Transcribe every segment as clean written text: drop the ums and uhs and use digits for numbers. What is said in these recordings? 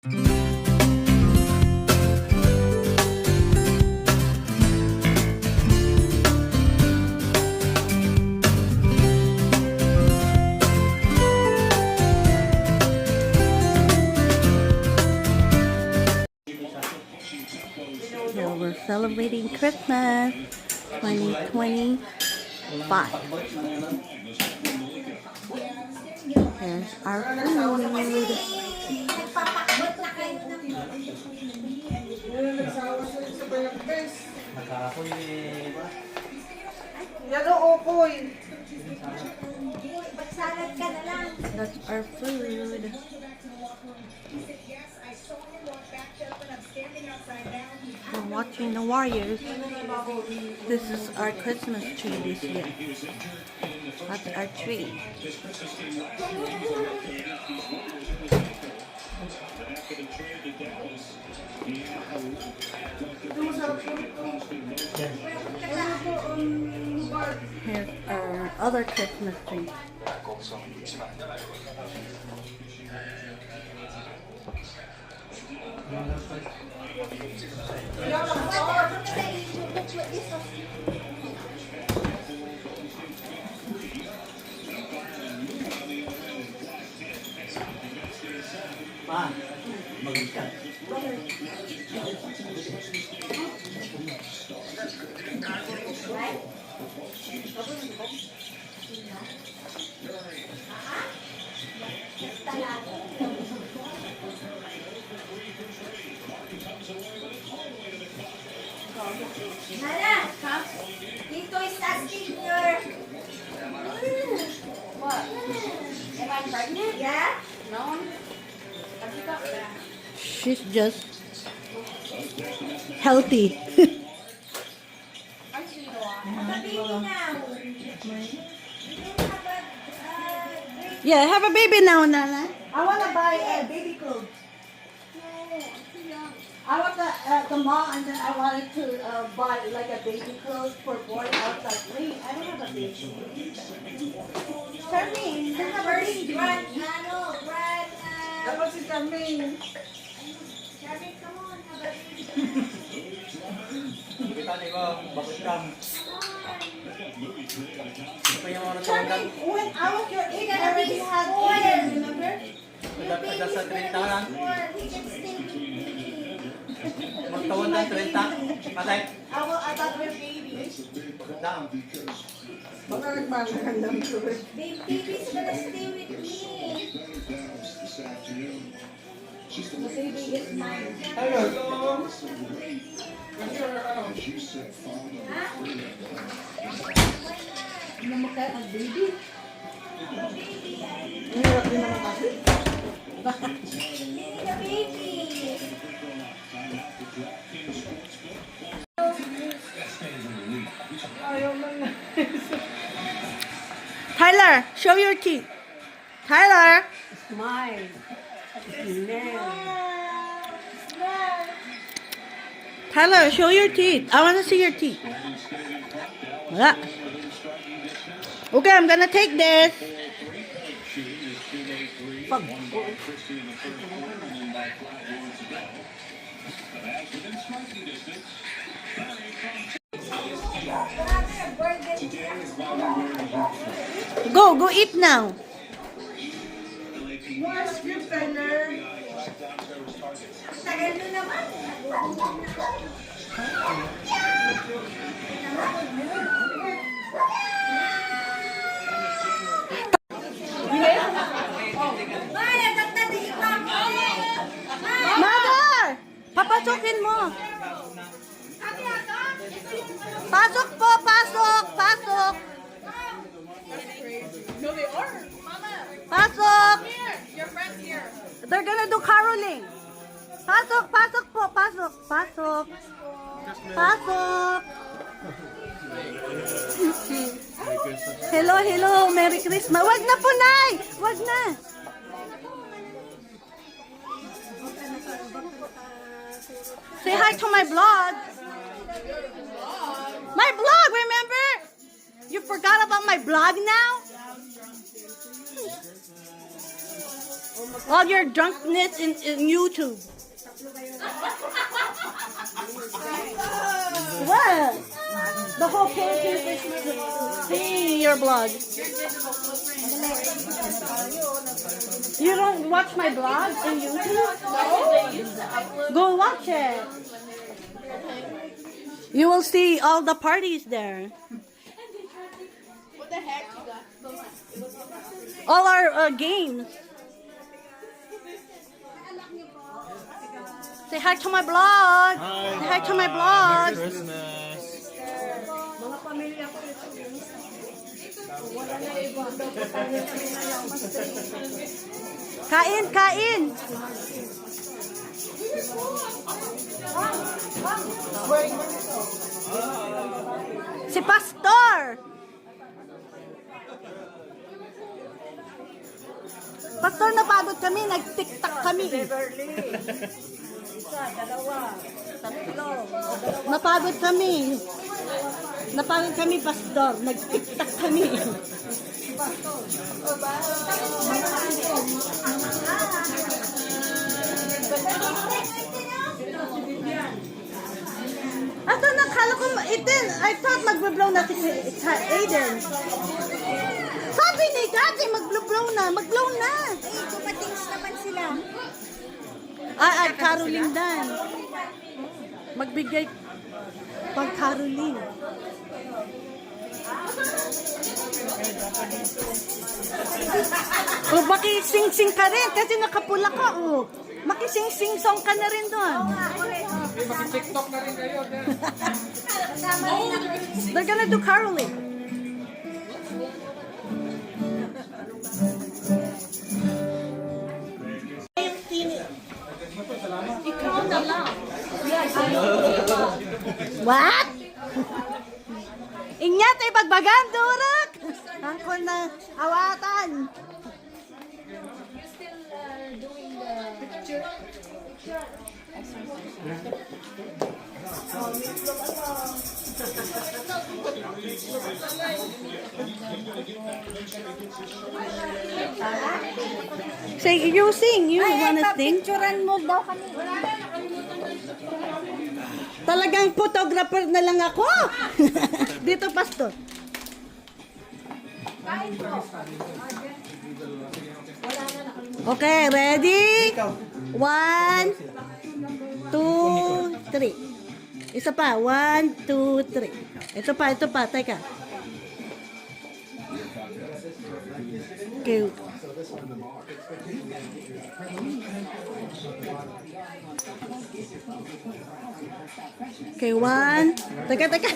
So we're celebrating Christmas 2025. Here's our food. That's our food. We're watching the Warriors. This is our Christmas tree this year. That's our tree. Here's our other Christmas tree. Nana, Tito is asking your... What? Am I pregnant? Yeah? No. She's just healthy. Have a baby now. Yeah, have a baby now, Nana. I want to buy baby clothes. I want the mom, and then I wanted to buy like a baby clothes for boy. I was like, wait, I don't have a baby. Charmaine, I have a baby. Brad. That was Charmaine. Charmaine, come on, have a baby. Charmaine, when I was your age, I already had kids, remember? Your baby is gonna be born. He can stay with me. Magtawon ng 30. Patay. I got your baby. Down. Baka nagmamahal lang to eh. Baby's gonna stay with me. The baby is mine. Hello. Ha? Ano mo kaya ang baby? Baby, Ang hirap din naman kasi. need a baby. Tyler, show your teeth. Tyler. Smile. Tyler, show your teeth. I want to see your teeth. Yeah. Okay, I'm gonna take this. Go eat now. More script, Tyler. Tagal mo naman. Maya, tatati ikaw mo. Mother! Papasukin mo. Pasok po, pasok, pasok. No, they are. Mama, Pasok. here. Your friend's here. They're gonna do caroling. Pasok, pasok po, pasok, pasok. Pasok. Hello, hello, Merry Christmas. Wag na po, Nay. Wag na. Say hi to my vlog. My vlog, remember? You forgot about my vlog now? All your drunkenness in YouTube. What? The whole picture is see your blog. You don't watch my blog in YouTube? No. Go watch it. You will see all the parties there. What the heck you got? All our games. Say hi to my blog. Say hi to my blog. Christmas. Mga pamilya ko ito. Wala na iba. Kain, kain. Si Pastor. Pastor, napagod kami. Nag-tiktak kami. Isa, dalawa, tatlo, Napagod kami. Napagod kami, Pastor. Nag-tiktak kami. Ato, nakala ko, Eden, I thought mag-blow na si Aiden. Sabi ni Daddy, mag-blow na. Mag-blow na. kumatings naman sila. At Caroline Dan. Magbigay pang Caroline. O makising-sing ka rin kasi nakapula ka. O, makising-sing-song ka na rin doon. TikTok na rin kayo. They're gonna do Caroline. Ikaw na lang. What? Inyat ay bagbagan, durok! Ako na awatan. Say, you sing. You wanna sing? Picturean mo daw kami. Talagang photographer na lang ako. Dito, Pastor. Okay, ready? 1, 2, 3. Isa pa. 1, 2, 3. Ito pa. Teka. Okay. Okay, 1. Teka.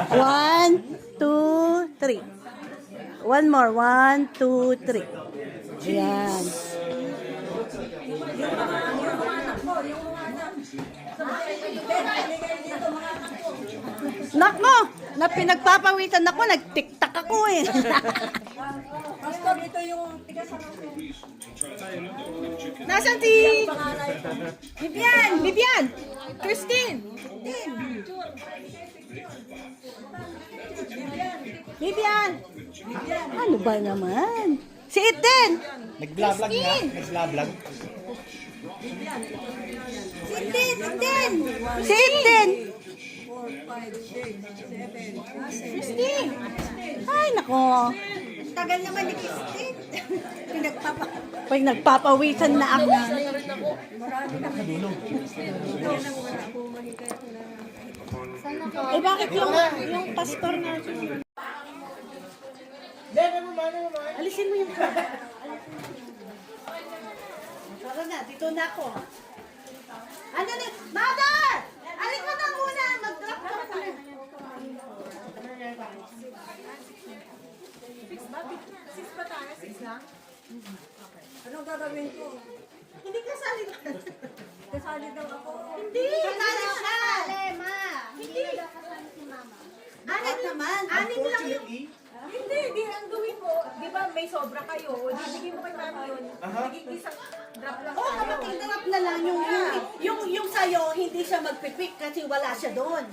1, 2, 3. One more. 1, 2, 3. Ayan. Nako! Na pinagpapawitan ako, nag-tiktak ako eh. Pastor, ito yung tigasan ko. Nasaan si... Vivian! Christine! Vivian! Ano ba naman? Si Eden! Nag-vlog na. Nag-vlog. Si Eden! Si Eden! 4, 5, 6, 7, Christine! Ay, nako. tagal naman ni Christine. Pinagpapa. Pag nagpapawisan na ako. Marami na kami. Eh bakit yung pastor natin? Alisin mo yung Tara na, dito na ako. Ano na? Mother! Alin mo na muna! Mag-drop ka pa. Anong gagawin ko? Hindi ka sali. Kasali daw ako. Hindi! Kasali siya! Ma. Hindi! Kasali si mama. Anim naman! Anim lang yung... Hindi, di ang gawin mo. Di ba may sobra kayo? O di bigay mo kay mami yun. Naging isang drop lang Oo, tayo. makikinarap na lang yung sa'yo, hindi siya magpipik kasi wala siya doon.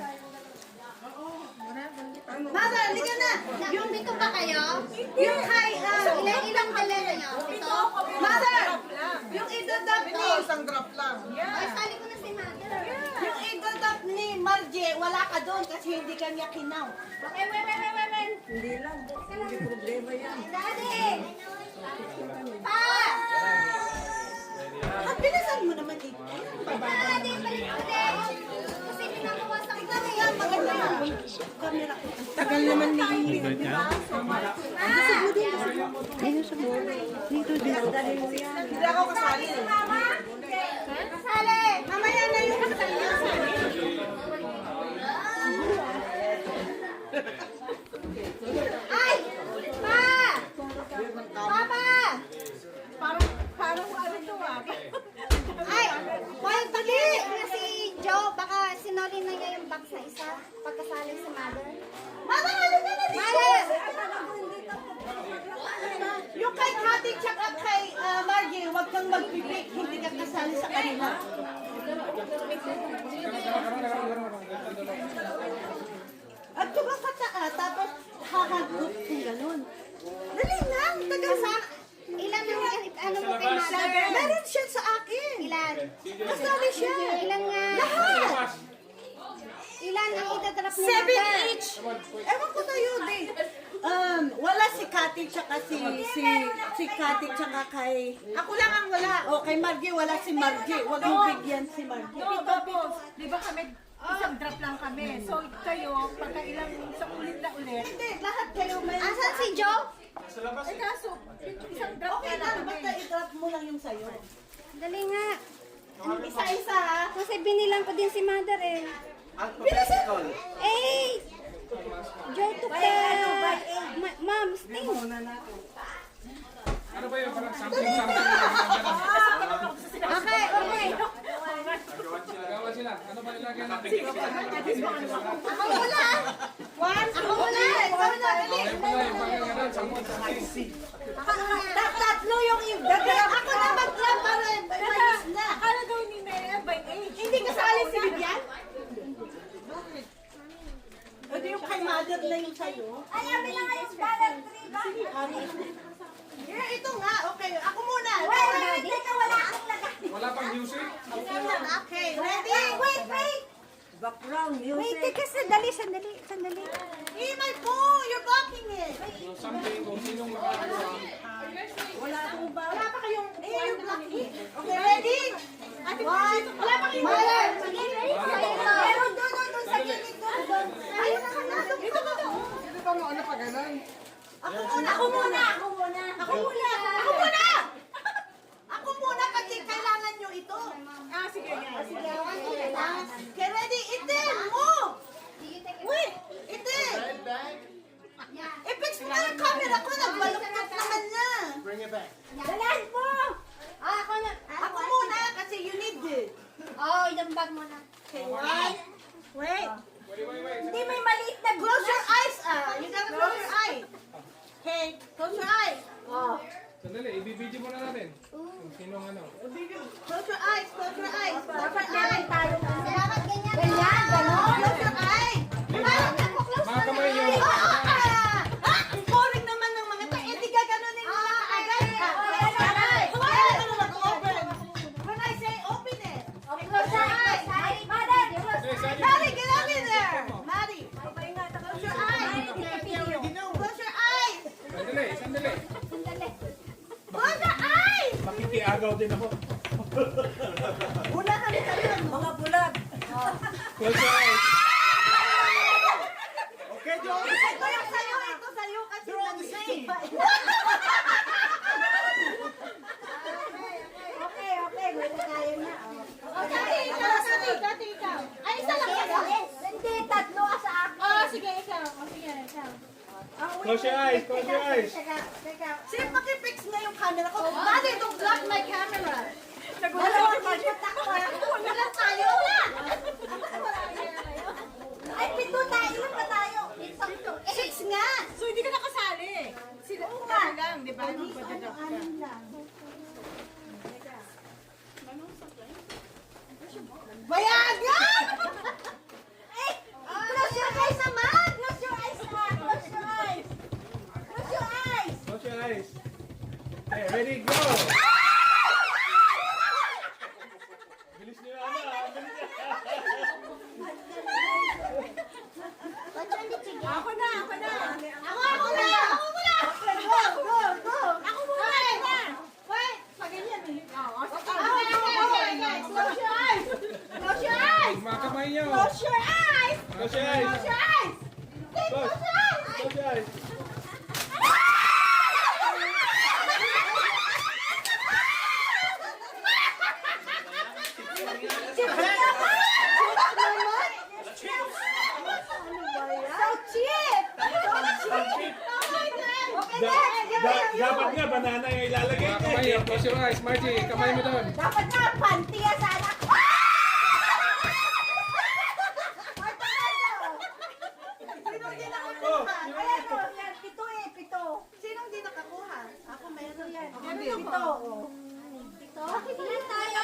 Mother, halika na. Yung pito ba kayo? Yung kay, Ilang balera nyo? Pito? Mother, yung idadap ni, Ay, sali ko na si mother. yung idadap ni Margie, wala ka doon kasi hindi ka niya kinaw. Okay, wait. Hindi lang. Hindi problema yan. Daddy! Pa! At bilisan mo naman ito. Daddy, balik ulit. Kasi pinabawasan ko na Yan, maganda na. Camera ko. Tagal naman ni Hindi ako kasali. Kasali! Mamaya na yung kasaya. Ay! Pa! Papa! Parang ano to ah. Ay! Boy, dali! Si Joe, baka sinoli na niya yung box na isa pagkasali si mother. Mother, halika na dito. Mother! Yung kay Kati tsaka kay Margie, huwag kang magpipik. Hindi ka kasali sa kanila. At tumaka tapos hahagod kung ganun. Dali lang, tagal sa... Ilan ang ano mo kay mother? Meron siya sa akin. Ilan? Kasali siya. Ilan nga? Lahat. Ilan ang itatrap ni 7 mother? each. Ewan ko sa'yo, din. Wala si Kati tsaka si Kati tsaka kay... Ako lang ang wala. O, kay Margie, wala si Margie. Huwag mong bigyan si Margie. No, tapos, di ba kami, isang drop lang kami. So kayo, pagka ilang sa ulit na ulit, Hindi, lahat kayo may... Asan si Joe? eh kaso, isang drop Okay na lang, kami. basta i-drop mo lang yung sa'yo. Dali nga. Isa-isa ha. Kasi binilang ko din si mother eh. Alphabetical. Eh! Joe took the... Ma'am, sting. Ano ba yun? Parang something na Okay, okay. Nagawa sila. Ano ba ilagay natin? Ako muna. Ako muna. Ikaw na, dali. Ayun pala yung pagkagalan. Samot. Tatlo yung dati. Ako na mag-drop para mayos na. Akala daw ni Nea by age. Hindi kasali si Vivian? Ito yung kay mother na yung sa'yo. Ay, amin lang ayos dollar 3 ba? Yeah, ito nga. Okay, ako muna. Wait, teka, wala akong lagay. Wala pang music? Okay, ready? Wait. Wait, teka, sandali. Hey, my phone! You're blocking it! Something kung sinong makagawa. Wala pa kayong... you're blocking it. Okay, ready? One. Wala pa kayong... Mother, sige, ready? Meron doon sa gilid doon. Ayun na ka na. Ito ba ito? Hindi pa mo ano pa ganun? Ako muna kasi kailangan nyo ito. Ah, sige. Okay, ready? Itin! Move! Wait! Itin! I-fix mo na yung camera ko. Nagbaluktot naman na. Dalan po! Ako na. Ako muna kasi you need it. Yung bag mo na. Okay, one. Wait. Wait. Hindi may maliit na close your eyes. You gotta close your eyes. Okay, close your eyes. Sandali, ibibidyo muna natin. Kung sinong ano. Close your eyes. Close your eyes. Close your eyes. Dapat ganyan. Ganyan, gano'n. Close your eyes. Mga kamay nyo. Ang boring naman ng mga tayo. Hindi ka ganunin mo na kaagad. When I say open it. Close your eyes. Mother, close your eyes. Maddie, get up in there. Maddie, close your eyes. Close your eyes. Sandali. Close your eyes. Makikiagaw din ako. Bula kami kayo. Mga bulag. Close your eyes. Okay, John. Ito yung sa'yo. Ito sa'yo kasi They're all the same. Okay. Wala tayo na. Dati ikaw. Ay, isa lang yan. Hindi, tatlo sa akin. Sige, ikaw. Close your eyes. Teka. Sige, pakifix na yung camera ko. Daddy, don't block my camera. Wala tayo. Ay, pito tayo. Ilan ba tayo? 6 nga. So hindi ka nakasali. Sila lang, di ba? Magpa-drop ka. Bayagan! Close your eyes naman! Close your eyes naman! Close your eyes. Close your eyes! Close. Close your eyes. So cheap! So cheap! Okay, Dapat nga, banana yung ilalagay Mga niya. kamay, close your eyes. Margie, kamay mo doon. dapat nga, panty yan sa anak. Sinong di nakakuha? Ayan o, yan, pito eh, pito. Sinong di nakakuha? Ako meron yan. Pito. Pito? Ilan tayo?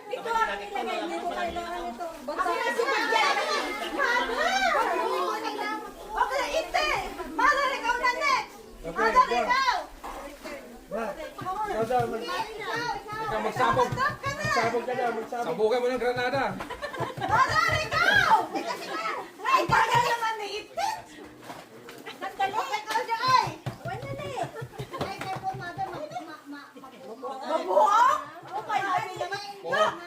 Pito ang nilagay. Hindi ko kailangan ito. Ako na si Magyan. Okay, ite. Mother, ikaw na next. Mother, ikaw. Ikaw magsabog. Sabog ka na, magsabog. Sabugan mo ng granada. Mother, ikaw. Ay, tagal naman ni ite. Sandali. Okay, close your eye. Mabuhok? Oh my God.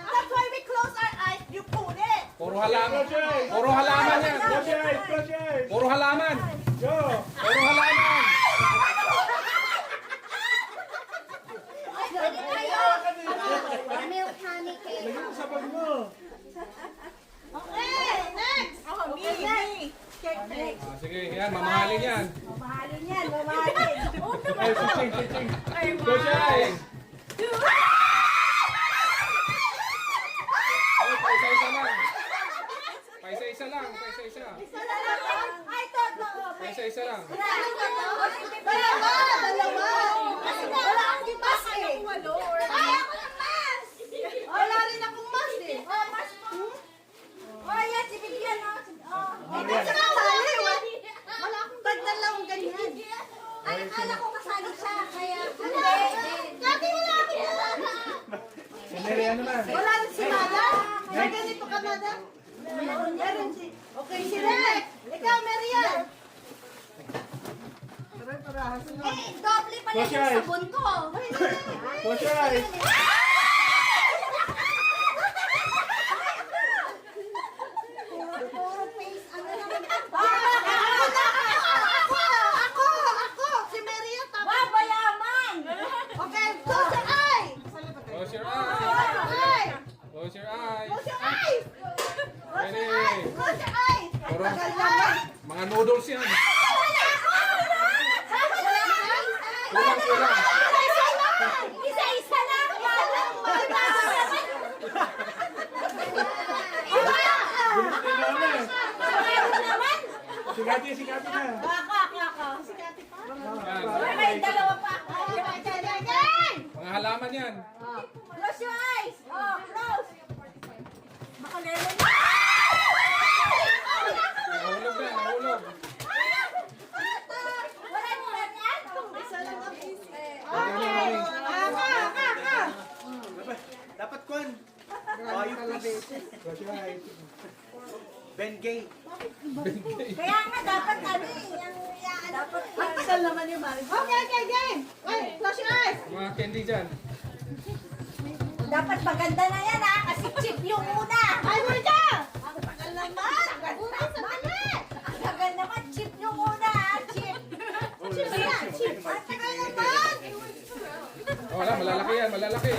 That's why we close our eyes. You put it. Puro halaman. Puro halaman yan. Close your eyes, close your eyes. Puro halaman. Go. Puro halaman. Milk honey cake. Sabog mo. Okay, next. Okay, next. Cake next. Ah, sige, yan. Mamahalin yan. Mamahalin yan, mamahalin. Ay, sing, sing. Close your eyes. Oh, paisa-isa lang. Paisa-isa lang. Paisa-isa. Isa na lang. Ay, totoo. Paisa-isa lang. Dalawa. Kasi wala akong mas eh. Ay, ako ng mas. Wala rin akong mas eh. Oh, mas mo. Oh, yan, si Vivian. Oh, hindi siya kasali. Wala akong dalawang ganyan. Ay, akala ko kasali siya, kaya... Dati wala akong Sandali, ano na? wala rin si Mada. May ganito ka, Mada. Meron si... Okay, si Renek. Ikaw, Marian. Eh, doble pala Close your yung eyes. sabon ko. Close your eyes. Puro face, ano naman. Ako! Si Maria, tama. Mayaman! Okay, close your eye! Close your Close eyes. your eye! Close your eyes. Close your eyes! Close your Ready. eyes! Close your eyes! Puro. Tagal naman! Mga noodles yan. Wala! Kulang. Isa-isa lang! Sigati na. Yan. May dalawa pa! Mga halaman yan. Close your eyes! Oh, close! Baka meron Nahulog na. Nahulog. wala naman yan! Isa lang ang isa. Okay. Dapat kwan. Ayok please. Close your eyes. Bengay. Kaya nga dapat ano eh, dapat ang tagal naman yung Mari. Okay, game! Wait, close your eyes! Mga candy dyan. Dapat maganda na yan ha, kasi chip yung una. Ay, Murja! Ang tagal naman! Ang tagal naman, chip yung una ha, chip. Chip yan, chip. Ang tagal naman! Oh, wala. Malalaki yan. Malalaki.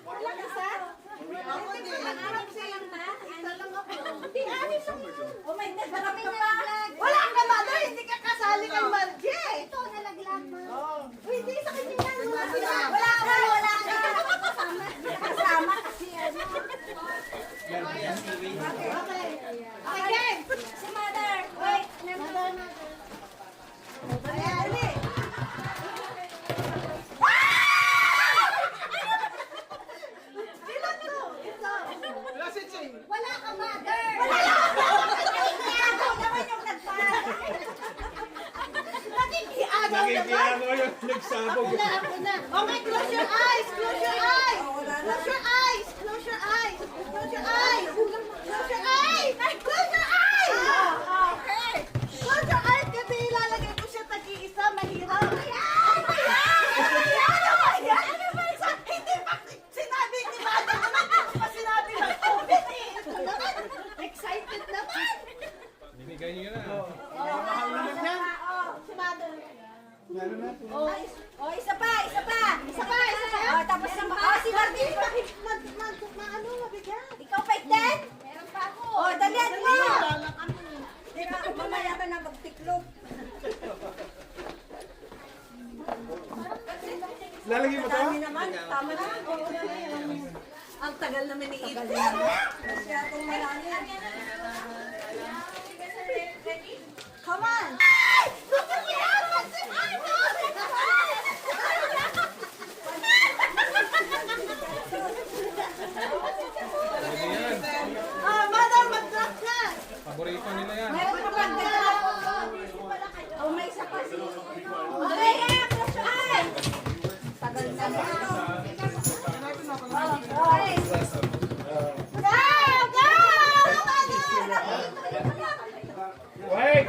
Walang isa? Ako din. Isa lang ako. Oh my God, marami ka pa. Wala ka ba doon? Hindi ka kasali kay Margie. Ito, nalaglag mo. Uy, hindi sa kanya yan. Wala ka. Kasama kasi ano. Okay. Okay, game. Si Mother. Wait. Mother. Ayan, dali. Ilan to? Ito. Wala si Ching. Wala ka, mother. Ako naman yung nagpala. Nakikiagaw naman. Nakikiano yung nagsabog. Ako na. Okay, close your eyes. Close your eyes. Close your eyes. Close your eyes. Close your eyes. Close your eyes. Close your eyes. Okay. Close your eyes kasi ilalagay ko siya tag-iisa. Mahirap. Ayan. Ayan. Ano ba yan? Hindi pa sinabi ni Mada naman. Hindi pa sinabi na Oh, isa pa. Oh, tapos na oh, si Martin. Ano, mabigyan? Ikaw pa 10? Meron pa ako. Oh, dalian mo. Mamaya ka na magtiklop. Lalagyan mo to? Dami naman, tama na. Ang tagal naman ni Ito. Kaya kung marami. Come on. Pwede yan. Mother, mag-drop na. Paborito nila yan. Meron pa bang oh, may isa pa si... Okay, close your eyes. Tagal na ba? Okay. Go! Wait!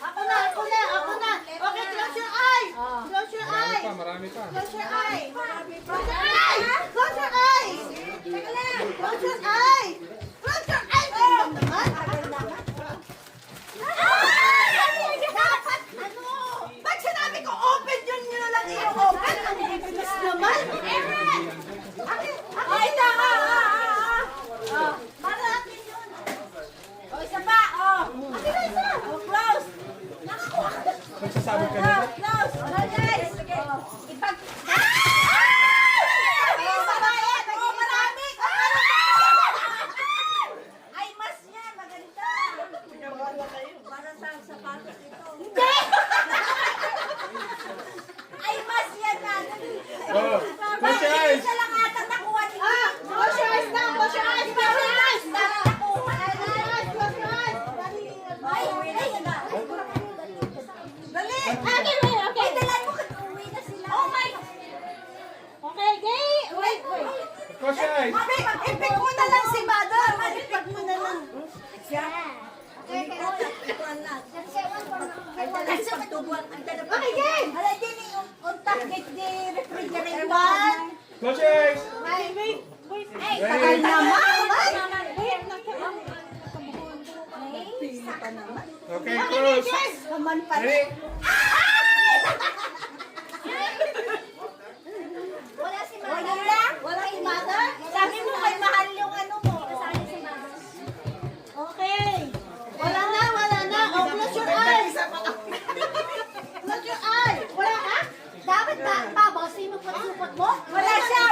Ako na. Okay, close your eyes. Close your eyes. Marami pa. Close your eyes. Close your eyes. Close your eyes. Close your eyes. Close your eyes. Dapat ano? Pag sinabi ko open yun nyo lang i-open. Ang bilis naman. Ay, tama. Para natin yun. O, isa pa. Isa. O, close. Nagsasabi ka na. Close. Guys. Ipag... Marami. Ay, mas yan. Maganda. Para sa sapatos ito. Hindi! Ay, mas yan na. Oh, close your eyes. Isa lang ata nakuha ni close your eyes na. Close your eyes. Close your eyes. Nakuha. Close your eyes. Ay, dali. Okay. Dalan mo kasi uwi na sila. Oh my. Okay, gay. Wait. Close your eyes. Ipik mo na lang si Mother. Ipik mo na lang. Okay, gay. Hala, din yung untak di refrigerator. Close your eyes. Ay, tagal naman. Okay, close. Kaman pa Ready? Wala si Mother. Wala si Mother. Sabi mo may mahal yung ano mo. Okay. Wala na. Oh, close your eyes. Close your eyes. Wala ka? Dapat ba? Babasin mo pagsupot mo? Wala siya.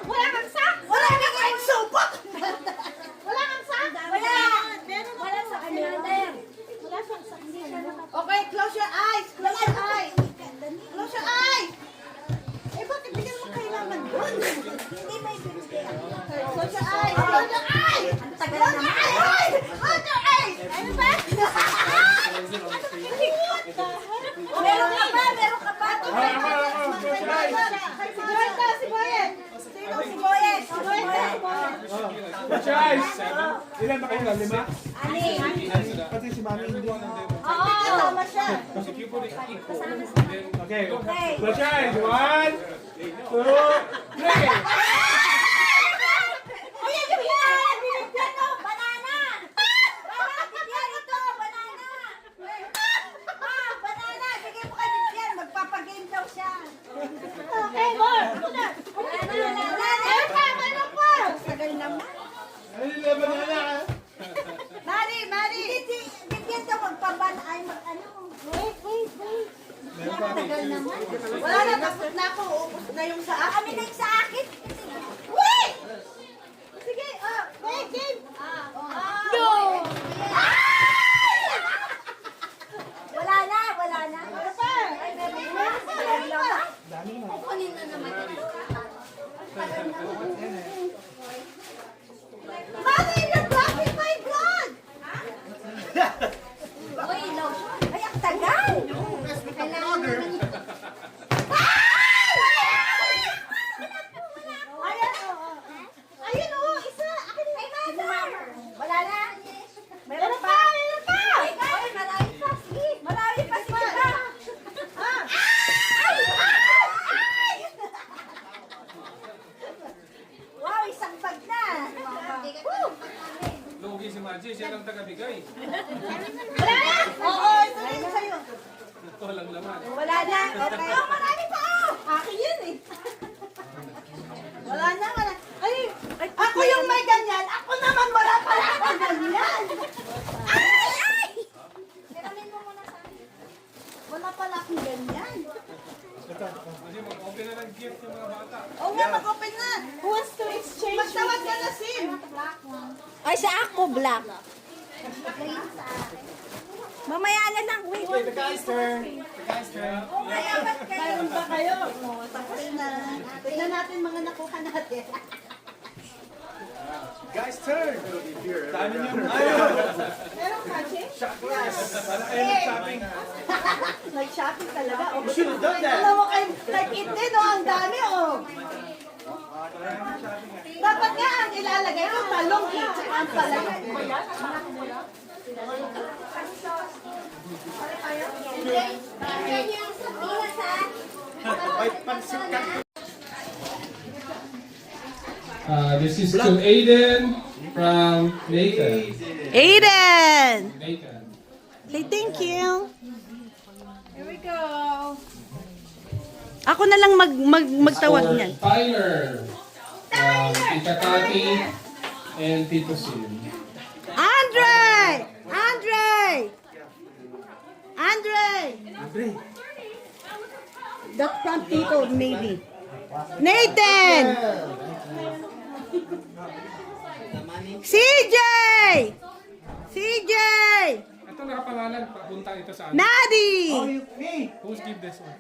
Wala kang sak? Wala kang supot. Wala kang sak? Wala. Wala sa Mother. Wala sa sak. Okay, close your eyes. Close your eyes. Close your eyes. Eh, bakit bigyan mo kailangan doon? Hindi may bibigyan. Close your eyes. Close your eyes. Close your eyes. Close your eyes. Ano ba? Meron ka ba? Close your eyes. Si Boyet. Sino si Boyet? Close your eyes. Ilan ba kayo? 5? Ani. Pati si Mami hindi. Oo, kasama siya. If you put it equal, Okay. Okay. Close your eyes. 1, 2, 3. Ayan, bibigyan! Bibigyan mo! Banana! Bibigyan ito! Banana! Banana! Bigyan mo kay Bibigyan! Magpapagame daw siya! Okay, more! Banana! Meron pa! Sagal naman! Ano yung banana? Mari! Bibigyan daw magpaban... Ay, ano? Wait! Meron pa. Tagal naman. Wala na, tapos na ako. Uubos na yung sa akin. Kami na yung sa akin. Wait! Sige, game. No! Wala na. Wala pa. Dami na. Kukunin na naman ito. Mother, you're blocking my blood! Uy, lotion. Ay, ang tagal! Kailangan naman ito. Wag na. Lugi si Maji, siya lang tagabigay. Oo, ito na yun sa'yo. Walang laman. Wala na. Okay. Oh, marami pa. Akin yun eh. Wala na, wala. Ay, ako yung may ganyan. Ako naman wala pala ako ganyan. Ay, ay! Tiramin mo muna sa akin. Wala pala akong ganyan. Kasi mag-open na ng gift yung mga bata. Oo nga, mag-open na. Who wants to exchange? Magtawag ka na, Sim. Ay, sa ako, black. Mamaya na lang. Wait. The guy's turn. The guy's turn. Mayroon pa kayo. Tapos na. Tignan natin mga nakuha natin. Guy's turn. Dami niyo. Meron ka, Sim? Yes. Nag-shopping talaga. Oh, Should have done that. alam mo kayo, nag-eat din, oh. Ang dami, oh. Dapat nga ang ilalagay ko, talong eat. Ang palagay. Yan yung sabihan sa This is to Aiden from Nathan. Aiden! Nathan. Say thank you. Here we go. Ako na lang magtawag For niyan. Tyler from Tita Tati and Tito Sim. Andre! Andre! Andre! That's from Tito, maybe. Nathan! CJ! CJ! Ito nakapangalan, papunta ito sa ano. Maddie! Who's give this one?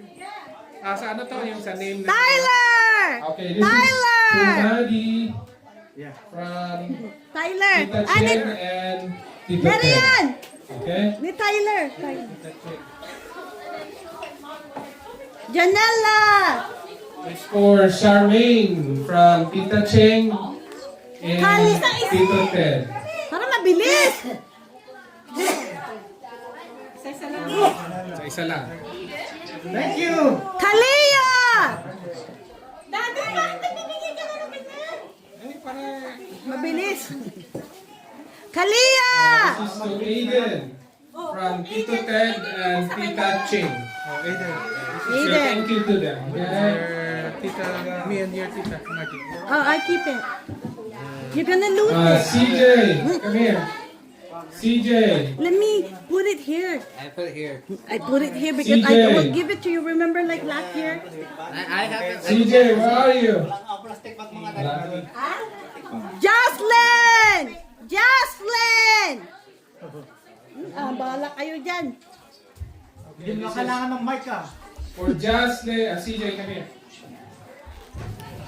Sa ano to, yung sa name na. Tyler! Okay, this is to Tyler! Maddie from Tyler! Tita Ah, Chen and Tito meron Ted. yan! Okay? Ni Tyler. Janella! It's for Charmaine from Tita Cheng and Tito Ted. Para mabilis! Sa isa lang. Thank you. Kalia! Dati, bakit nagbibigay ka na ng ganyan? Eh, para... Mabilis! Kalia! This is to Aiden from Tito Ted and Tita Cheng. Aiden. So Aiden. thank you to them. Okay? Tita, me and your tita, Marty. Oh, I keep it. You're gonna lose it. CJ, come here. CJ. Let me put it here. I put it here. I put it here because I CJ. will give it to you. Remember like last year? I have it. CJ, where are you? Jocelyn! Jocelyn! Ah, bahala kayo dyan. Hindi mo kailangan ng mic ah. For Jocelyn, CJ, come here.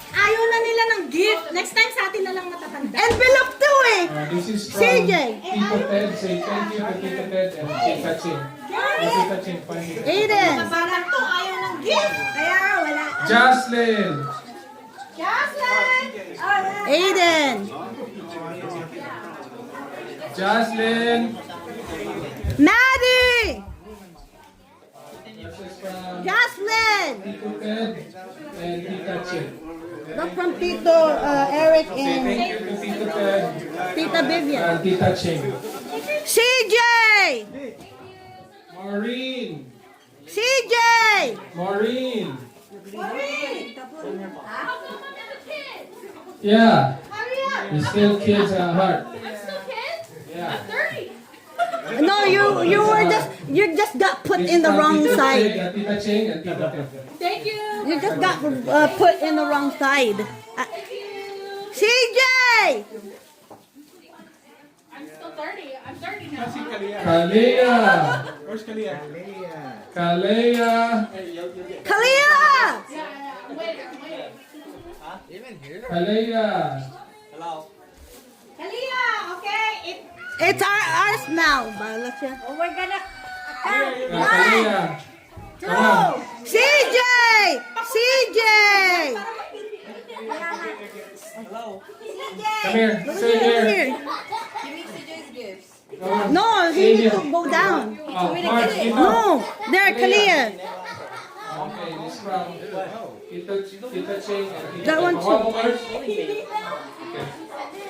Ayaw na nila ng gift. Next time sa atin na lang matatanda. Envelope to eh! This is from CJ. Tito Ted. Say thank you to Tito Ted and Tita Cheng. Tita Cheng, find it. Aiden! Parang to, ayaw ng gift. Kaya wala. Jocelyn. Jocelyn! Aiden! Jocelyn. Maddie! This is from Jocelyn! Tito Ted and Tita Cheng. That's from Tito Eric Say and thank you to Tito Ted Tita Vivian. and Tita Cheng. CJ! Maureen. CJ! Maureen. Yeah. You're still kids at heart. Yeah. No, you just got put This in the from wrong Tito side. Cheng, Tita Cheng and Tito Ted. Thank you. You just got put in the wrong side. CJ! I'm still 30. I'm 30 now. Kalia. Where's Kalia? Kalia. Kalia! I'm waiting. Even here? Kalia. Hello. Kalia, okay? It's ours now. Bahala siya. Oh, we're gonna... Kalia. Come on. CJ! CJ! Come here. Sit here. Here. Come on. No, he Sit needs here. to go down. Oh, Mark, give up. No, there, Kalia. Okay, this from Tita Ching and Tita That one Peg. too. Makuha mo first?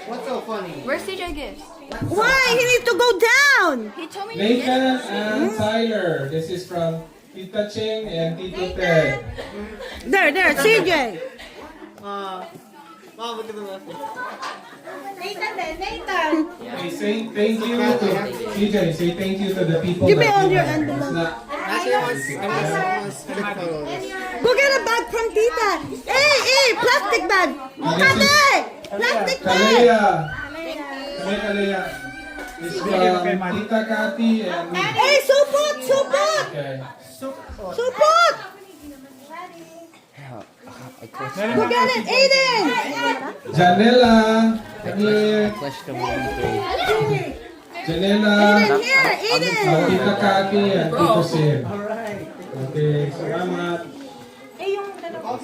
What's so funny? Where's CJ Gifts? Why? He needs to go down. He told me Nathan and Tyler. This is from Tita Ching and Tito Ted. There, CJ. Mama, look at the left. Nathan then, Nathan. Okay, say thank you to CJ. Say thank you to the people. Give me that all you your have. envelopes. It's not. Actually, I was take photos. Go get a bag from Tita. Hey, plastic bag. Ate, plastic bag. Kalea. Kalea. This is from Tita Cathy and me. Hey, supot. Okay. Supot. Go get it, Aiden. Janela. Come here. Janela. Aiden, here, Aiden. Tita Cathy and Tito Sim. Okay, salamat. Eh, yung dalawa.